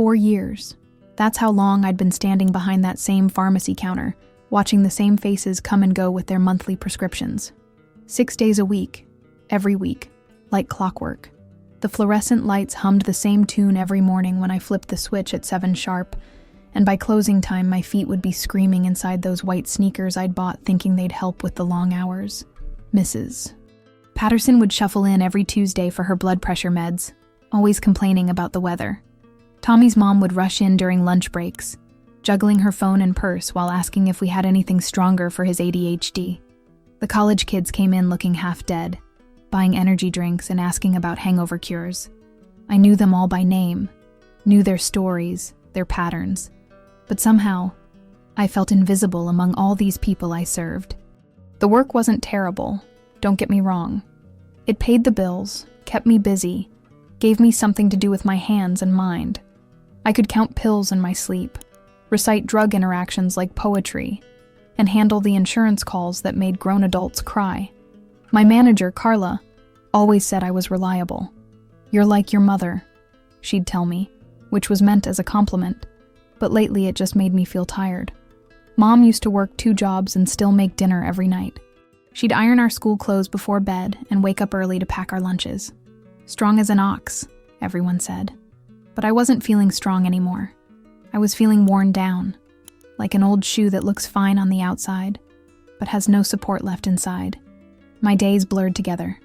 4 years. That's how long I'd been standing behind that same pharmacy counter, watching the same faces come and go with their monthly prescriptions. 6 days a week, every week, like clockwork. The fluorescent lights hummed the same tune every morning when I flipped the switch at 7 sharp, and by closing time my feet would be screaming inside those white sneakers I'd bought thinking they'd help with the long hours. Mrs. Patterson would shuffle in every Tuesday for her blood pressure meds, always complaining about the weather. Tommy's mom would rush in during lunch breaks, juggling her phone and purse while asking if we had anything stronger for his ADHD. The college kids came in looking half dead, buying energy drinks and asking about hangover cures. I knew them all by name, knew their stories, their patterns, but somehow, I felt invisible among all these people I served. The work wasn't terrible, don't get me wrong. It paid the bills, kept me busy, gave me something to do with my hands and mind. I could count pills in my sleep, recite drug interactions like poetry, and handle the insurance calls that made grown adults cry. My manager, Carla, always said I was reliable. "You're like your mother," she'd tell me, which was meant as a compliment, but lately it just made me feel tired. Mom used to work 2 jobs and still make dinner every night. She'd iron our school clothes before bed and wake up early to pack our lunches. Strong as an ox, everyone said. But I wasn't feeling strong anymore. I was feeling worn down, like an old shoe that looks fine on the outside, but has no support left inside. My days blurred together.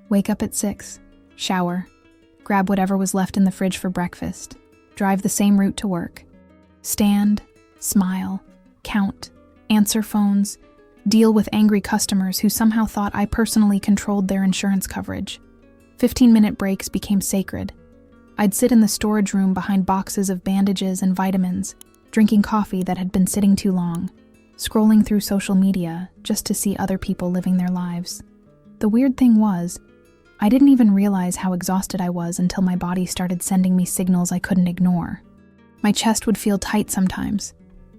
Wake up at 6, shower, grab whatever was left in the fridge for breakfast, drive the same route to work. Stand, smile, count, answer phones, deal with angry customers who somehow thought I personally controlled their insurance coverage. 15-minute breaks became sacred. I'd sit in the storage room behind boxes of bandages and vitamins, drinking coffee that had been sitting too long, scrolling through social media just to see other people living their lives. The weird thing was, I didn't even realize how exhausted I was until my body started sending me signals I couldn't ignore. My chest would feel tight sometimes,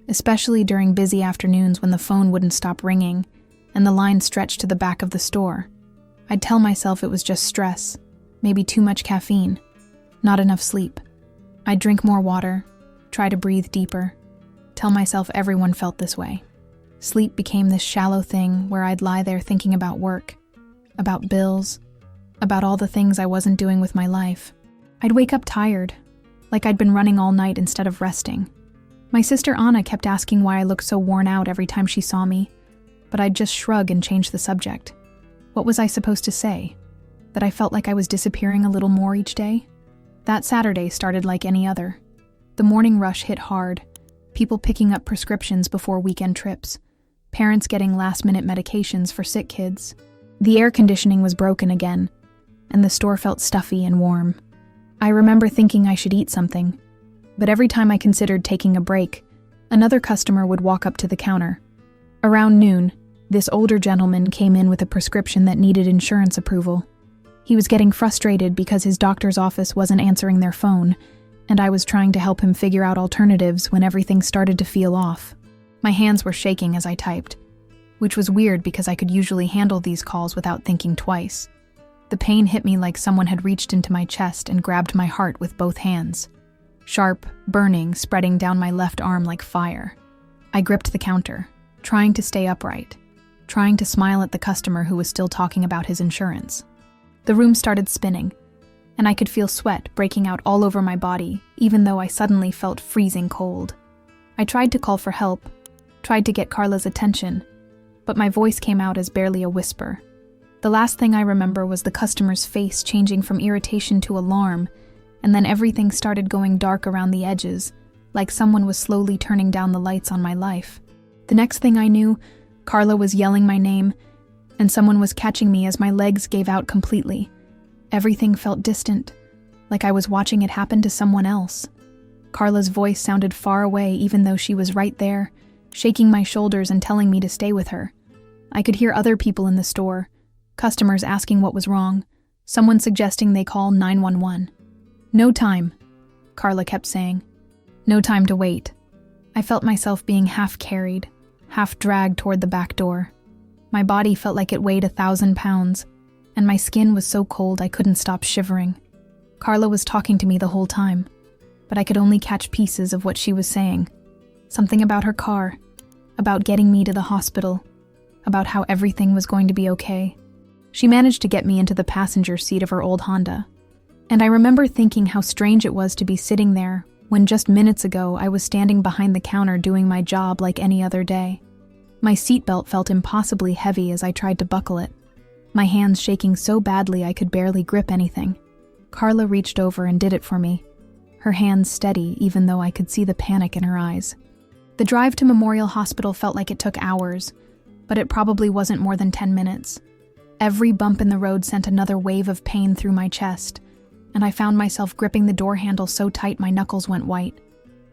especially during busy afternoons when the phone wouldn't stop ringing and the line stretched to the back of the store. I'd tell myself it was just stress, maybe too much caffeine, not enough sleep. I'd drink more water, try to breathe deeper, tell myself everyone felt this way. Sleep became this shallow thing where I'd lie there thinking about work, about bills, about all the things I wasn't doing with my life. I'd wake up tired, like I'd been running all night instead of resting. My sister Anna kept asking why I looked so worn out every time she saw me, but I'd just shrug and change the subject. What was I supposed to say? That I felt like I was disappearing a little more each day? That Saturday started like any other. The morning rush hit hard, people picking up prescriptions before weekend trips, parents getting last-minute medications for sick kids. The air conditioning was broken again, and the store felt stuffy and warm. I remember thinking I should eat something, but every time I considered taking a break, another customer would walk up to the counter. Around noon, this older gentleman came in with a prescription that needed insurance approval. He was getting frustrated because his doctor's office wasn't answering their phone, and I was trying to help him figure out alternatives when everything started to feel off. My hands were shaking as I typed, which was weird because I could usually handle these calls without thinking twice. The pain hit me like someone had reached into my chest and grabbed my heart with both hands. Sharp, burning, spreading down my left arm like fire. I gripped the counter, trying to stay upright, trying to smile at the customer who was still talking about his insurance. The room started spinning, and I could feel sweat breaking out all over my body, even though I suddenly felt freezing cold. I tried to call for help, tried to get Carla's attention, but my voice came out as barely a whisper. The last thing I remember was the customer's face changing from irritation to alarm, and then everything started going dark around the edges, like someone was slowly turning down the lights on my life. The next thing I knew, Carla was yelling my name, and someone was catching me as my legs gave out completely. Everything felt distant, like I was watching it happen to someone else. Carla's voice sounded far away even though she was right there, shaking my shoulders and telling me to stay with her. I could hear other people in the store, customers asking what was wrong, someone suggesting they call 911. "No time," Carla kept saying. No time to wait. I felt myself being half carried, half dragged toward the back door. My body felt like it weighed 1,000 pounds, and my skin was so cold I couldn't stop shivering. Carla was talking to me the whole time, but I could only catch pieces of what she was saying. Something about her car, about getting me to the hospital, about how everything was going to be okay. She managed to get me into the passenger seat of her old Honda, and I remember thinking how strange it was to be sitting there when just minutes ago I was standing behind the counter doing my job like any other day. My seatbelt felt impossibly heavy as I tried to buckle it, my hands shaking so badly I could barely grip anything. Carla reached over and did it for me, her hands steady even though I could see the panic in her eyes. The drive to Memorial Hospital felt like it took hours, but it probably wasn't more than 10 minutes. Every bump in the road sent another wave of pain through my chest, and I found myself gripping the door handle so tight my knuckles went white.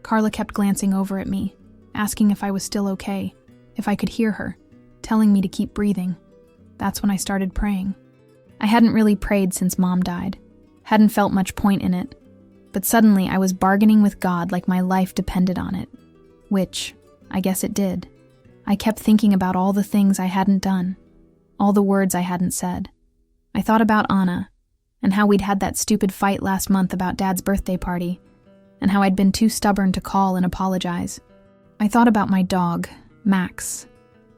Carla kept glancing over at me, asking if I was still okay, if I could hear her, telling me to keep breathing. That's when I started praying. I hadn't really prayed since Mom died, hadn't felt much point in it, but suddenly I was bargaining with God like my life depended on it, which I guess it did. I kept thinking about all the things I hadn't done, all the words I hadn't said. I thought about Anna, and how we'd had that stupid fight last month about Dad's birthday party, and how I'd been too stubborn to call and apologize. I thought about my dog, Max,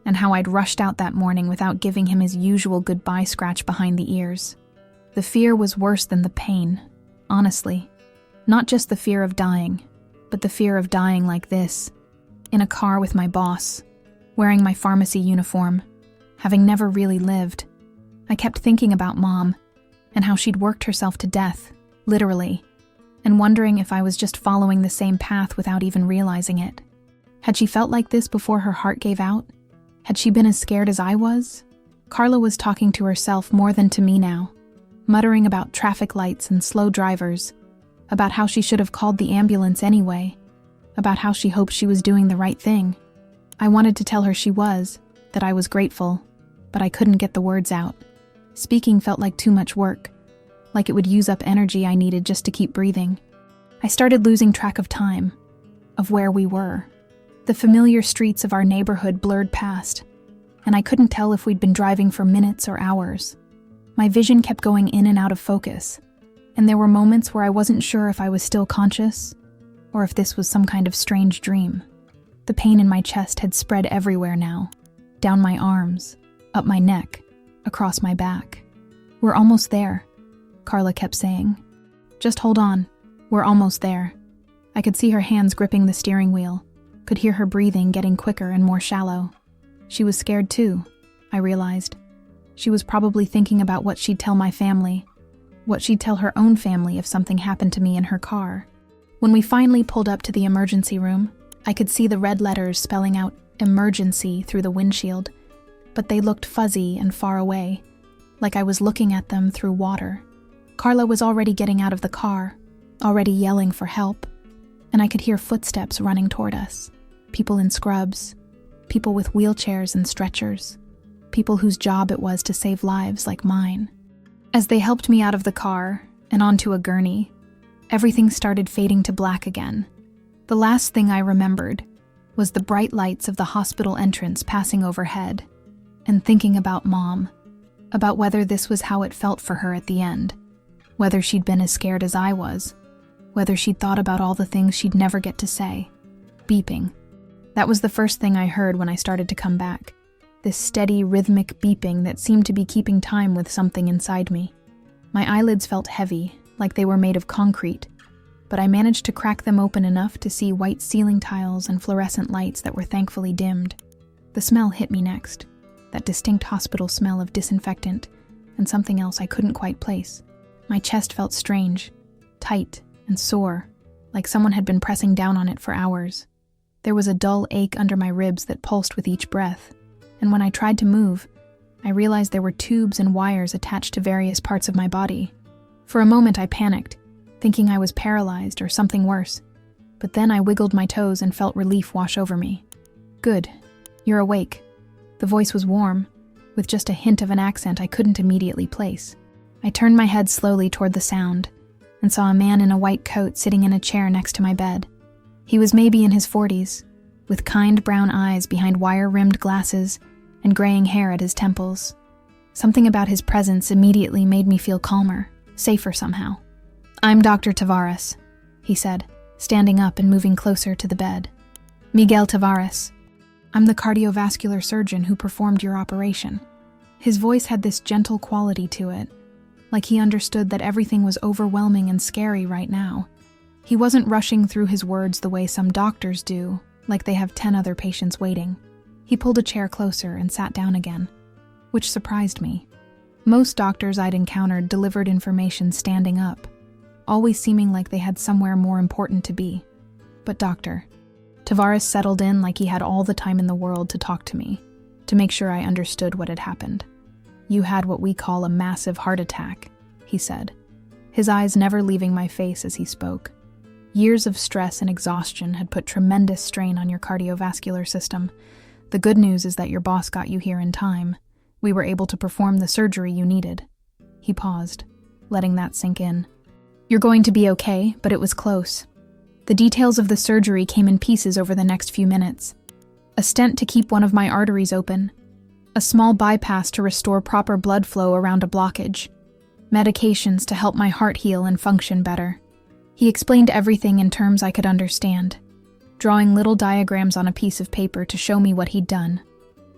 and how I'd rushed out that morning without giving him his usual goodbye scratch behind the ears. The fear was worse than the pain, honestly. Not just the fear of dying, but the fear of dying like this, in a car with my boss, wearing my pharmacy uniform, having never really lived. I kept thinking about Mom, and how she'd worked herself to death, literally, and wondering if I was just following the same path without even realizing it. Had she felt like this before her heart gave out? Had she been as scared as I was? Carla was talking to herself more than to me now, muttering about traffic lights and slow drivers, about how she should have called the ambulance anyway, about how she hoped she was doing the right thing. I wanted to tell her she was, that I was grateful, but I couldn't get the words out. Speaking felt like too much work, like it would use up energy I needed just to keep breathing. I started losing track of time, of where we were. The familiar streets of our neighborhood blurred past, and I couldn't tell if we'd been driving for minutes or hours. My vision kept going in and out of focus, and there were moments where I wasn't sure if I was still conscious, or if this was some kind of strange dream. The pain in my chest had spread everywhere now, down my arms, up my neck, across my back. "We're almost there," Carla kept saying. "Just hold on, we're almost there." I could see her hands gripping the steering wheel, could hear her breathing getting quicker and more shallow. She was scared too, I realized. She was probably thinking about what she'd tell my family, what she'd tell her own family if something happened to me in her car. When we finally pulled up to the emergency room, I could see the red letters spelling out "emergency" through the windshield, but they looked fuzzy and far away, like I was looking at them through water. Carla was already getting out of the car, already yelling for help, and I could hear footsteps running toward us. People in scrubs, people with wheelchairs and stretchers, people whose job it was to save lives like mine. As they helped me out of the car and onto a gurney, everything started fading to black again. The last thing I remembered was the bright lights of the hospital entrance passing overhead, and thinking about Mom, about whether this was how it felt for her at the end, whether she'd been as scared as I was, whether she'd thought about all the things she'd never get to say. Beeping. That was the first thing I heard when I started to come back, this steady, rhythmic beeping that seemed to be keeping time with something inside me. My eyelids felt heavy, like they were made of concrete, but I managed to crack them open enough to see white ceiling tiles and fluorescent lights that were thankfully dimmed. The smell hit me next, that distinct hospital smell of disinfectant and something else I couldn't quite place. My chest felt strange, tight and sore, like someone had been pressing down on it for hours. There was a dull ache under my ribs that pulsed with each breath, and when I tried to move, I realized there were tubes and wires attached to various parts of my body. For a moment I panicked, thinking I was paralyzed or something worse, but then I wiggled my toes and felt relief wash over me. "Good, you're awake." The voice was warm, with just a hint of an accent I couldn't immediately place. I turned my head slowly toward the sound, and saw a man in a white coat sitting in a chair next to my bed. He was maybe in his 40s, with kind brown eyes behind wire-rimmed glasses and graying hair at his temples. Something about his presence immediately made me feel calmer, safer somehow. "I'm Dr. Tavares," he said, standing up and moving closer to the bed. "Miguel Tavares. I'm the cardiovascular surgeon who performed your operation." His voice had this gentle quality to it, like he understood that everything was overwhelming and scary right now. He wasn't rushing through his words the way some doctors do, like they have 10 other patients waiting. He pulled a chair closer and sat down again, which surprised me. Most doctors I'd encountered delivered information standing up, always seeming like they had somewhere more important to be. But Dr. Tavares settled in like he had all the time in the world to talk to me, to make sure I understood what had happened. "You had what we call a massive heart attack," he said, his eyes never leaving my face as he spoke. "Years of stress and exhaustion had put tremendous strain on your cardiovascular system. The good news is that your boss got you here in time. We were able to perform the surgery you needed." He paused, letting that sink in. "You're going to be okay, but it was close." The details of the surgery came in pieces over the next few minutes. A stent to keep one of my arteries open, a small bypass to restore proper blood flow around a blockage, medications to help my heart heal and function better. He explained everything in terms I could understand, drawing little diagrams on a piece of paper to show me what he'd done,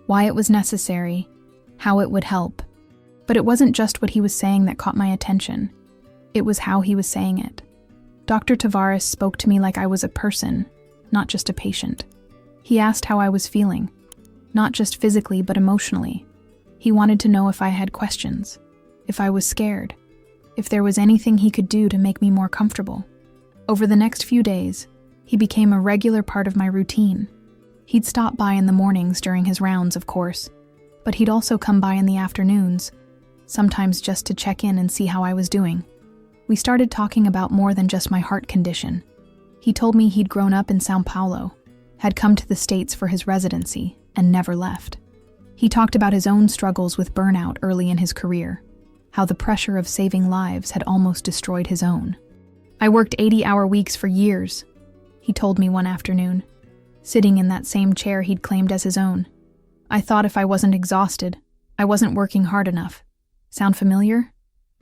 why it was necessary, how it would help. But it wasn't just what he was saying that caught my attention. It was how he was saying it. Dr. Tavares spoke to me like I was a person, not just a patient. He asked how I was feeling, not just physically but emotionally. He wanted to know if I had questions, if I was scared, if there was anything he could do to make me more comfortable. Over the next few days, he became a regular part of my routine. He'd stop by in the mornings during his rounds, of course, but he'd also come by in the afternoons, sometimes just to check in and see how I was doing. We started talking about more than just my heart condition. He told me he'd grown up in São Paulo, had come to the States for his residency, and never left. He talked about his own struggles with burnout early in his career, how the pressure of saving lives had almost destroyed his own. "I worked 80-hour weeks for years," he told me one afternoon, sitting in that same chair he'd claimed as his own. "I thought if I wasn't exhausted, I wasn't working hard enough." Sound familiar?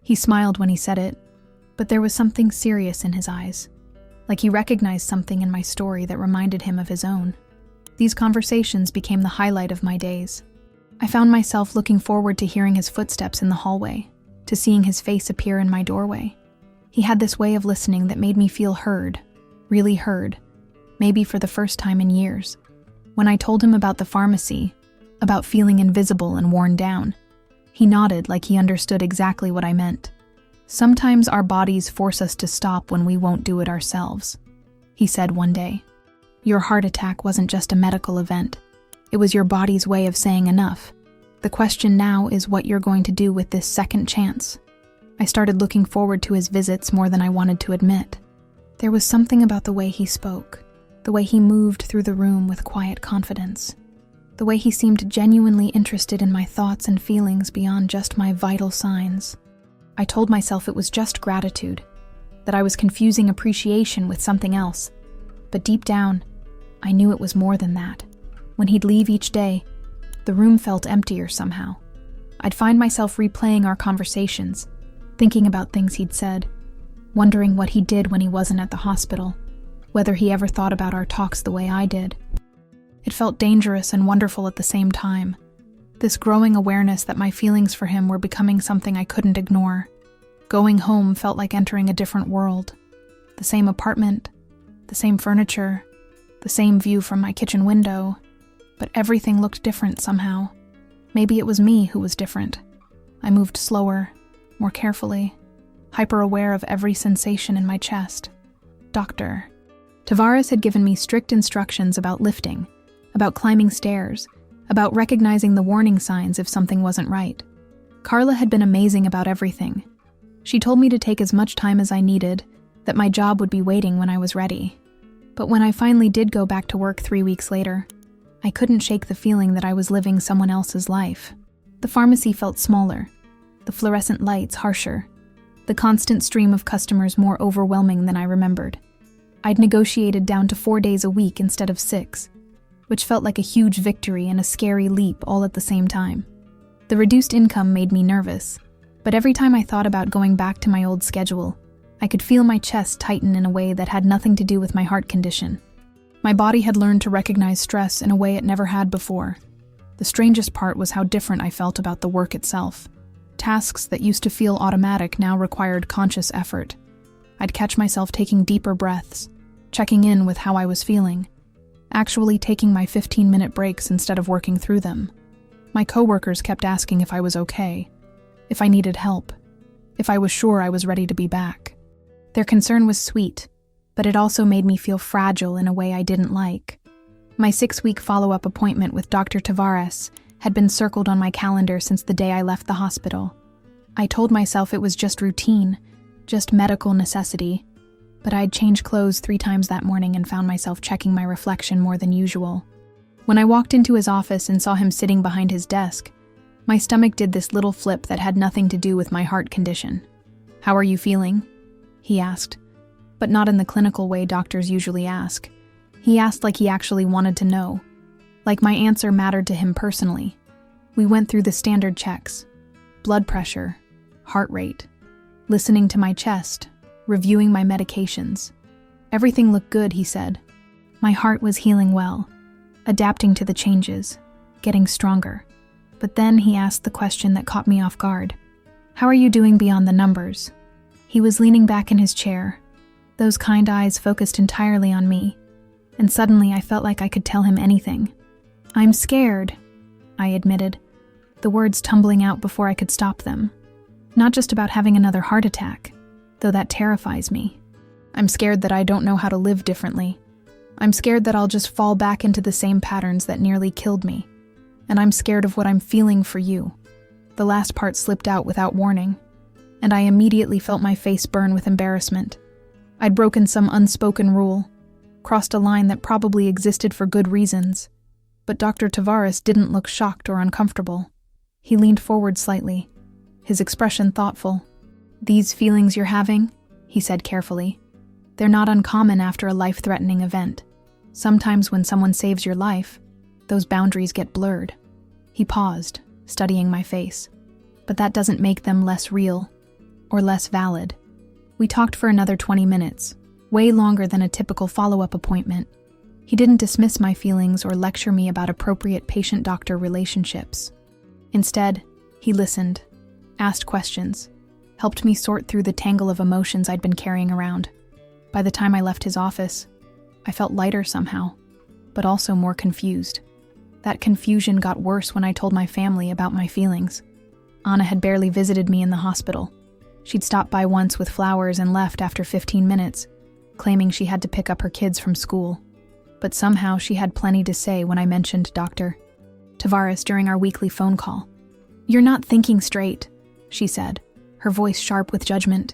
He smiled when he said it, but there was something serious in his eyes, like he recognized something in my story that reminded him of his own. These conversations became the highlight of my days. I found myself looking forward to hearing his footsteps in the hallway, to seeing his face appear in my doorway. He had this way of listening that made me feel heard, really heard, maybe for the first time in years. When I told him about the pharmacy, about feeling invisible and worn down, he nodded like he understood exactly what I meant. "Sometimes our bodies force us to stop when we won't do it ourselves," he said one day. "Your heart attack wasn't just a medical event. It was your body's way of saying enough. The question now is what you're going to do with this second chance." I started looking forward to his visits more than I wanted to admit. There was something about the way he spoke, the way he moved through the room with quiet confidence, the way he seemed genuinely interested in my thoughts and feelings beyond just my vital signs. I told myself it was just gratitude, that I was confusing appreciation with something else. But deep down, I knew it was more than that. When he'd leave each day, the room felt emptier somehow. I'd find myself replaying our conversations, thinking about things he'd said, wondering what he did when he wasn't at the hospital, whether he ever thought about our talks the way I did. It felt dangerous and wonderful at the same time. This growing awareness that my feelings for him were becoming something I couldn't ignore. Going home felt like entering a different world. The same apartment, the same furniture, the same view from my kitchen window, but everything looked different somehow. Maybe it was me who was different. I moved slower, more carefully, hyper-aware of every sensation in my chest. Dr. Tavares had given me strict instructions about lifting, about climbing stairs, about recognizing the warning signs if something wasn't right. Carla had been amazing about everything. She told me to take as much time as I needed, that my job would be waiting when I was ready. But when I finally did go back to work 3 weeks later, I couldn't shake the feeling that I was living someone else's life. The pharmacy felt smaller, the fluorescent lights harsher, the constant stream of customers more overwhelming than I remembered. I'd negotiated down to 4 days a week instead of 6, which felt like a huge victory and a scary leap all at the same time. The reduced income made me nervous, but every time I thought about going back to my old schedule, I could feel my chest tighten in a way that had nothing to do with my heart condition. My body had learned to recognize stress in a way it never had before. The strangest part was how different I felt about the work itself. Tasks that used to feel automatic now required conscious effort. I'd catch myself taking deeper breaths, checking in with how I was feeling, actually taking my 15-minute breaks instead of working through them. My coworkers kept asking if I was okay, if I needed help, if I was sure I was ready to be back. Their concern was sweet, but it also made me feel fragile in a way I didn't like. My 6-week follow-up appointment with Dr. Tavares had been circled on my calendar since the day I left the hospital. I told myself it was just routine, just medical necessity, but I'd changed clothes 3 times that morning and found myself checking my reflection more than usual. When I walked into his office and saw him sitting behind his desk, my stomach did this little flip that had nothing to do with my heart condition. "How are you feeling?" he asked, but not in the clinical way doctors usually ask. He asked like he actually wanted to know, like my answer mattered to him personally. We went through the standard checks: blood pressure, heart rate, listening to my chest, reviewing my medications. Everything looked good, he said. My heart was healing well, adapting to the changes, getting stronger. But then he asked the question that caught me off guard. "How are you doing beyond the numbers?" He was leaning back in his chair, those kind eyes focused entirely on me, and suddenly I felt like I could tell him anything. "I'm scared," I admitted, the words tumbling out before I could stop them. Not just about having another heart attack, though that terrifies me. I'm scared that I don't know how to live differently. I'm scared that I'll just fall back into the same patterns that nearly killed me. And I'm scared of what I'm feeling for you. The last part slipped out without warning, and I immediately felt my face burn with embarrassment. I'd broken some unspoken rule, crossed a line that probably existed for good reasons. But Dr. Tavares didn't look shocked or uncomfortable. He leaned forward slightly, his expression thoughtful. "These feelings you're having," he said carefully, "they're not uncommon after a life-threatening event. Sometimes when someone saves your life, those boundaries get blurred." He paused, studying my face. "But that doesn't make them less real or less valid." We talked for another 20 minutes, way longer than a typical follow-up appointment. He didn't dismiss my feelings or lecture me about appropriate patient-doctor relationships. Instead, he listened, asked questions, helped me sort through the tangle of emotions I'd been carrying around. By the time I left his office, I felt lighter somehow, but also more confused. That confusion got worse when I told my family about my feelings. Anna had barely visited me in the hospital. She'd stopped by once with flowers and left after 15 minutes, claiming she had to pick up her kids from school. But somehow she had plenty to say when I mentioned Dr. Tavares during our weekly phone call. "You're not thinking straight," she said, her voice sharp with judgment.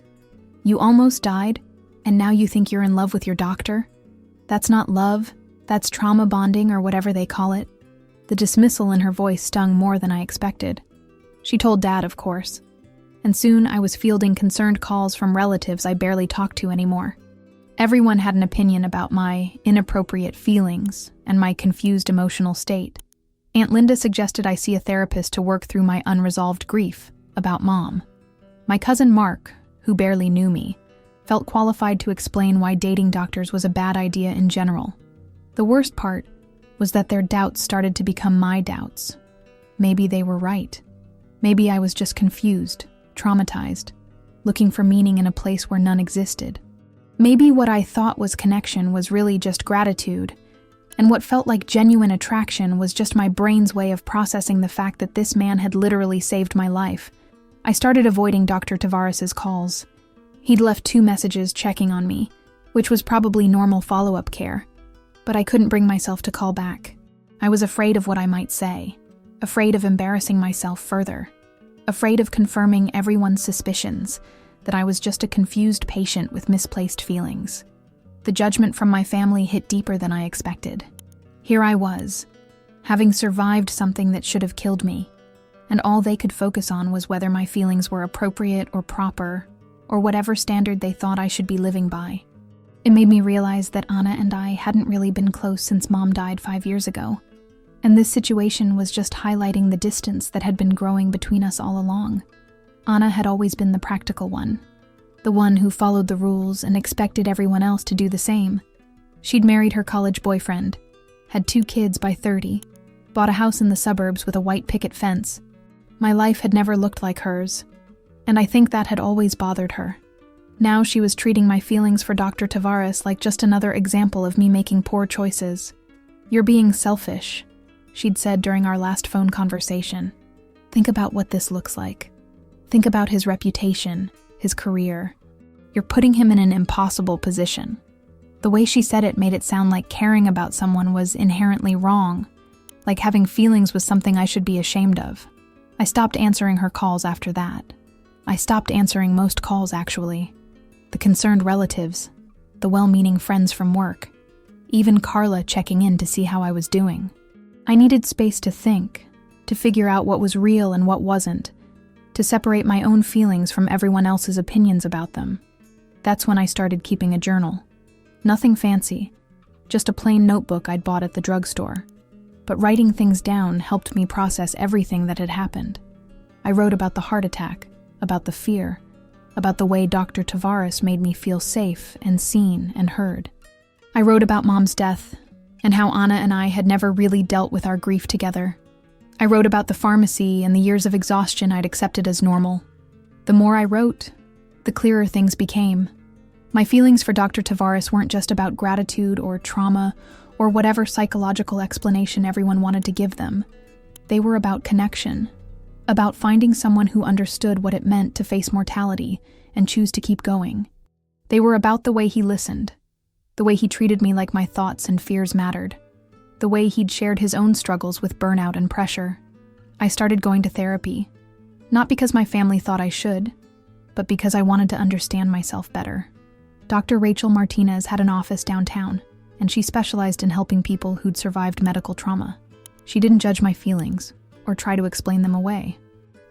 "You almost died, and now you think you're in love with your doctor? That's not love, that's trauma bonding or whatever they call it." The dismissal in her voice stung more than I expected. She told Dad, of course, and soon I was fielding concerned calls from relatives I barely talked to anymore. Everyone had an opinion about my inappropriate feelings and my confused emotional state. Aunt Linda suggested I see a therapist to work through my unresolved grief about Mom. My cousin Mark, who barely knew me, felt qualified to explain why dating doctors was a bad idea in general. The worst part was that their doubts started to become my doubts. Maybe they were right. Maybe I was just confused, traumatized, looking for meaning in a place where none existed. Maybe what I thought was connection was really just gratitude, and what felt like genuine attraction was just my brain's way of processing the fact that this man had literally saved my life. I started avoiding Dr. Tavares' calls. He'd left 2 messages checking on me, which was probably normal follow-up care, but I couldn't bring myself to call back. I was afraid of what I might say, afraid of embarrassing myself further, afraid of confirming everyone's suspicions that I was just a confused patient with misplaced feelings. The judgment from my family hit deeper than I expected. Here I was, having survived something that should have killed me, and all they could focus on was whether my feelings were appropriate or proper, or whatever standard they thought I should be living by. It made me realize that Anna and I hadn't really been close since Mom died 5 years ago, and this situation was just highlighting the distance that had been growing between us all along. Anna had always been the practical one, the one who followed the rules and expected everyone else to do the same. She'd married her college boyfriend, had 2 kids by 30, bought a house in the suburbs with a white picket fence. My life had never looked like hers, and I think that had always bothered her. Now she was treating my feelings for Dr. Tavares like just another example of me making poor choices. "You're being selfish," she'd said during our last phone conversation. "Think about what this looks like. Think about his reputation, his career. You're putting him in an impossible position." The way she said it made it sound like caring about someone was inherently wrong, like having feelings was something I should be ashamed of. I stopped answering her calls after that. I stopped answering most calls, actually. The concerned relatives, the well-meaning friends from work, even Carla checking in to see how I was doing. I needed space to think, to figure out what was real and what wasn't, to separate my own feelings from everyone else's opinions about them. That's when I started keeping a journal. Nothing fancy, just a plain notebook I'd bought at the drugstore. But writing things down helped me process everything that had happened. I wrote about the heart attack, about the fear, about the way Dr. Tavares made me feel safe and seen and heard. I wrote about Mom's death and how Anna and I had never really dealt with our grief together. I wrote about the pharmacy and the years of exhaustion I'd accepted as normal. The more I wrote, the clearer things became. My feelings for Dr. Tavares weren't just about gratitude or trauma or whatever psychological explanation everyone wanted to give them. They were about connection, about finding someone who understood what it meant to face mortality and choose to keep going. They were about the way he listened, the way he treated me like my thoughts and fears mattered, the way he'd shared his own struggles with burnout and pressure. I started going to therapy, not because my family thought I should, but because I wanted to understand myself better. Dr. Rachel Martinez had an office downtown, and she specialized in helping people who'd survived medical trauma. She didn't judge my feelings or try to explain them away.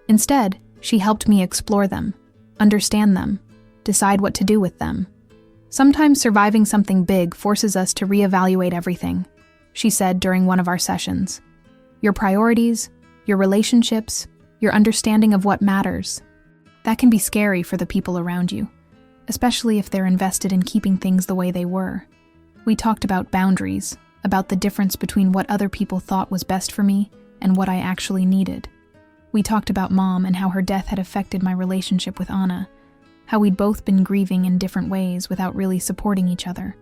Instead, she helped me explore them, understand them, decide what to do with them. "Sometimes surviving something big forces us to reevaluate everything," she said during one of our sessions. "Your priorities, your relationships, your understanding of what matters. That can be scary for the people around you, especially if they're invested in keeping things the way they were." We talked about boundaries, about the difference between what other people thought was best for me and what I actually needed. We talked about Mom and how her death had affected my relationship with Anna, how we'd both been grieving in different ways without really supporting each other.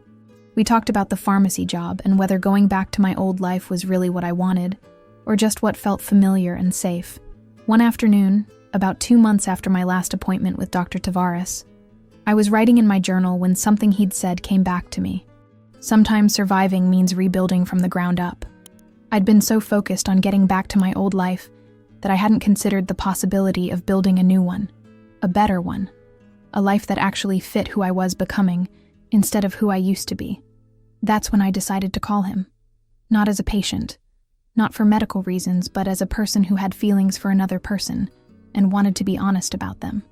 We talked about the pharmacy job and whether going back to my old life was really what I wanted, or just what felt familiar and safe. One afternoon, about 2 months after my last appointment with Dr. Tavares, I was writing in my journal when something he'd said came back to me. Sometimes surviving means rebuilding from the ground up. I'd been so focused on getting back to my old life that I hadn't considered the possibility of building a new one, a better one, a life that actually fit who I was becoming instead of who I used to be. That's when I decided to call him. Not as a patient, not for medical reasons, but as a person who had feelings for another person and wanted to be honest about them.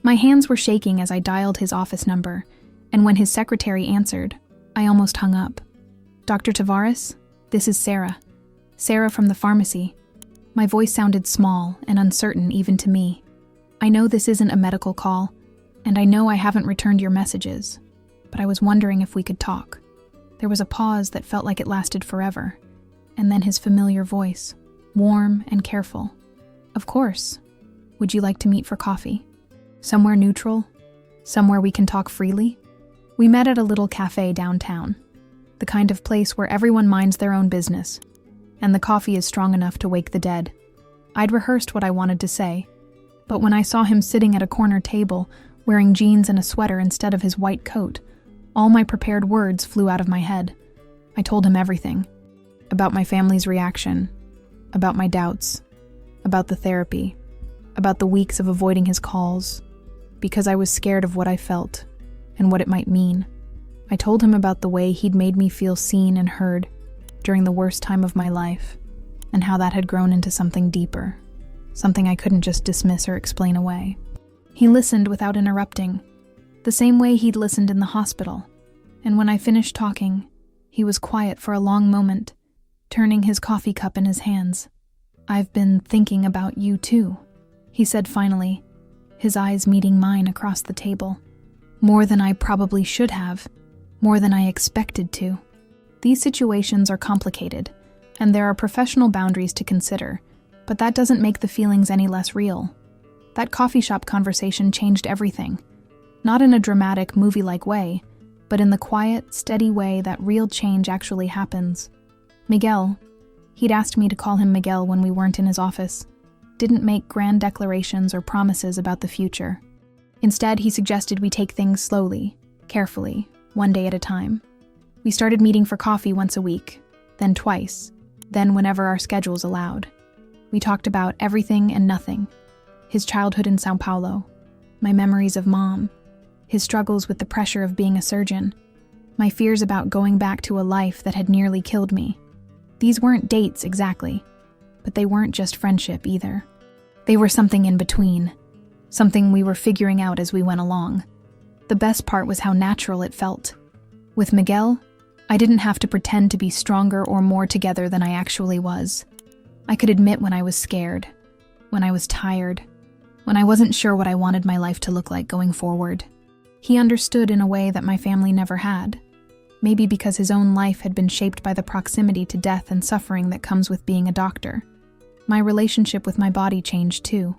My hands were shaking as I dialed his office number, and when his secretary answered, I almost hung up. "Dr. Tavares, this is Sarah. Sarah from the pharmacy." My voice sounded small and uncertain even to me. "I know this isn't a medical call, and I know I haven't returned your messages, but I was wondering if we could talk." There was a pause that felt like it lasted forever, and then his familiar voice, warm and careful. "Of course. Would you like to meet for coffee? Somewhere neutral? Somewhere we can talk freely?" We met at a little cafe downtown, the kind of place where everyone minds their own business, and the coffee is strong enough to wake the dead. I'd rehearsed what I wanted to say, but when I saw him sitting at a corner table, wearing jeans and a sweater instead of his white coat, all my prepared words flew out of my head. I told him everything. About my family's reaction, about my doubts, about the therapy, about the weeks of avoiding his calls, because I was scared of what I felt and what it might mean. I told him about the way he'd made me feel seen and heard during the worst time of my life, and how that had grown into something deeper, something I couldn't just dismiss or explain away. He listened without interrupting, the same way he'd listened in the hospital, and when I finished talking, he was quiet for a long moment, turning his coffee cup in his hands. "I've been thinking about you too," he said finally, his eyes meeting mine across the table. More than I probably should have, more than I expected to. These situations are complicated, and there are professional boundaries to consider, but that doesn't make the feelings any less real. That coffee shop conversation changed everything, not in a dramatic, movie-like way, but in the quiet, steady way that real change actually happens. Miguel, he'd asked me to call him Miguel when we weren't in his office, didn't make grand declarations or promises about the future. Instead, he suggested we take things slowly, carefully, one day at a time. We started meeting for coffee once a week, then twice, then whenever our schedules allowed. We talked about everything and nothing. His childhood in Sao Paulo, my memories of Mom, his struggles with the pressure of being a surgeon, my fears about going back to a life that had nearly killed me. These weren't dates exactly, but they weren't just friendship either. They were something in between, something we were figuring out as we went along. The best part was how natural it felt. With Miguel, I didn't have to pretend to be stronger or more together than I actually was. I could admit when I was scared, when I was tired, when I wasn't sure what I wanted my life to look like going forward. He understood in a way that my family never had. Maybe because his own life had been shaped by the proximity to death and suffering that comes with being a doctor. My relationship with my body changed too.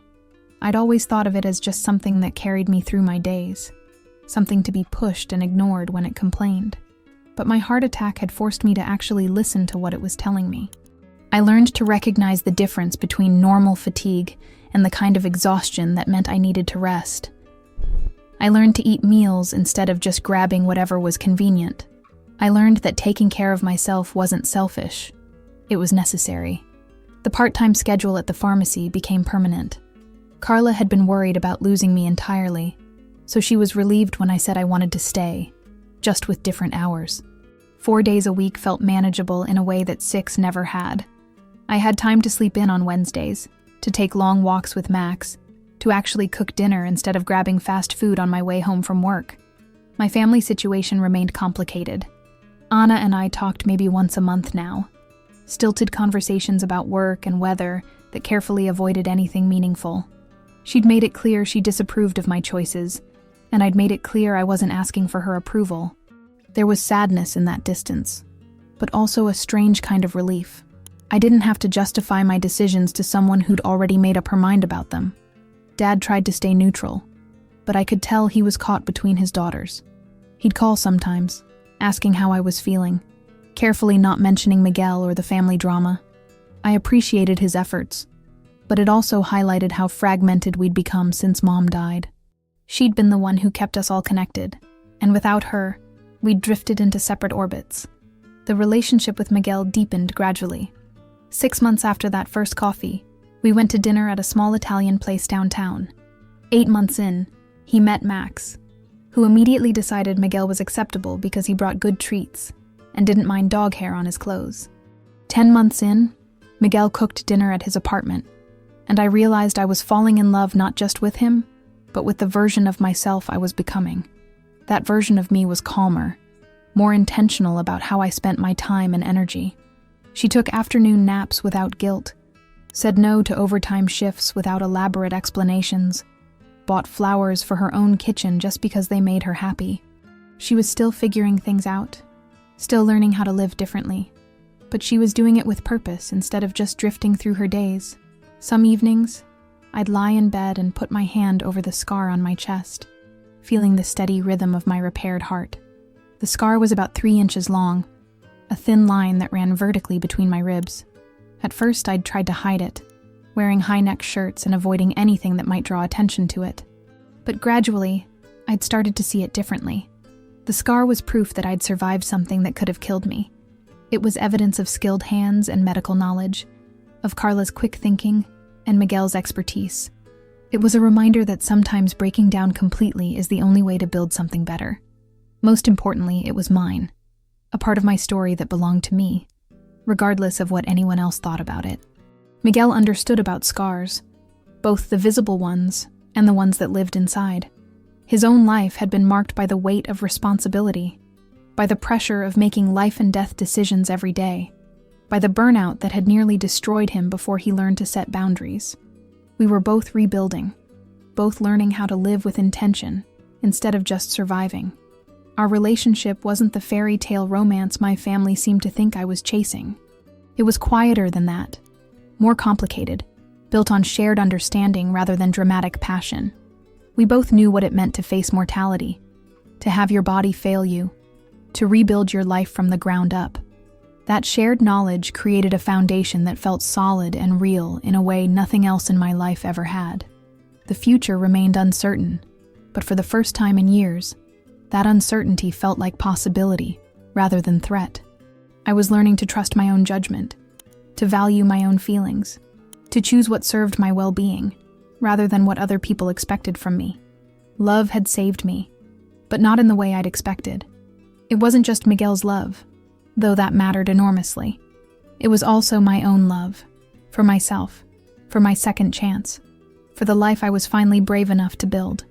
I'd always thought of it as just something that carried me through my days, something to be pushed and ignored when it complained. But my heart attack had forced me to actually listen to what it was telling me. I learned to recognize the difference between normal fatigue and the kind of exhaustion that meant I needed to rest. I learned to eat meals instead of just grabbing whatever was convenient. I learned that taking care of myself wasn't selfish. It was necessary. The part-time schedule at the pharmacy became permanent. Carla had been worried about losing me entirely, so she was relieved when I said I wanted to stay, just with different hours. 4 days a week felt manageable in a way that 6 never had. I had time to sleep in on Wednesdays, to take long walks with Max, to actually cook dinner instead of grabbing fast food on my way home from work. My family situation remained complicated. Anna and I talked maybe once a month now. Stilted conversations about work and weather that carefully avoided anything meaningful. She'd made it clear she disapproved of my choices, and I'd made it clear I wasn't asking for her approval. There was sadness in that distance, but also a strange kind of relief. I didn't have to justify my decisions to someone who'd already made up her mind about them. Dad tried to stay neutral, but I could tell he was caught between his daughters. He'd call sometimes, asking how I was feeling, carefully not mentioning Miguel or the family drama. I appreciated his efforts, but it also highlighted how fragmented we'd become since Mom died. She'd been the one who kept us all connected, and without her, we'd drifted into separate orbits. The relationship with Miguel deepened gradually. 6 months after that first coffee, we went to dinner at a small Italian place downtown. 8 months in, he met Max, who immediately decided Miguel was acceptable because he brought good treats and didn't mind dog hair on his clothes. 10 months in, Miguel cooked dinner at his apartment, and I realized I was falling in love not just with him, but with the version of myself I was becoming. That version of me was calmer, more intentional about how I spent my time and energy. She took afternoon naps without guilt, said no to overtime shifts without elaborate explanations, bought flowers for her own kitchen just because they made her happy. She was still figuring things out, still learning how to live differently, but she was doing it with purpose instead of just drifting through her days. Some evenings, I'd lie in bed and put my hand over the scar on my chest, feeling the steady rhythm of my repaired heart. The scar was about 3 inches long, a thin line that ran vertically between my ribs. At first, I'd tried to hide it, wearing high-neck shirts and avoiding anything that might draw attention to it. But gradually, I'd started to see it differently. The scar was proof that I'd survived something that could have killed me. It was evidence of skilled hands and medical knowledge, of Carla's quick thinking and Miguel's expertise. It was a reminder that sometimes breaking down completely is the only way to build something better. Most importantly, it was mine, a part of my story that belonged to me, regardless of what anyone else thought about it. Miguel understood about scars, both the visible ones and the ones that lived inside. His own life had been marked by the weight of responsibility, by the pressure of making life and death decisions every day, by the burnout that had nearly destroyed him before he learned to set boundaries. We were both rebuilding, both learning how to live with intention instead of just surviving. Our relationship wasn't the fairy tale romance my family seemed to think I was chasing. It was quieter than that, more complicated, built on shared understanding rather than dramatic passion. We both knew what it meant to face mortality, to have your body fail you, to rebuild your life from the ground up. That shared knowledge created a foundation that felt solid and real in a way nothing else in my life ever had. The future remained uncertain, but for the first time in years, that uncertainty felt like possibility rather than threat. I was learning to trust my own judgment, to value my own feelings, to choose what served my well-being, rather than what other people expected from me. Love had saved me, but not in the way I'd expected. It wasn't just Miguel's love, though that mattered enormously. It was also my own love, for myself, for my second chance, for the life I was finally brave enough to build.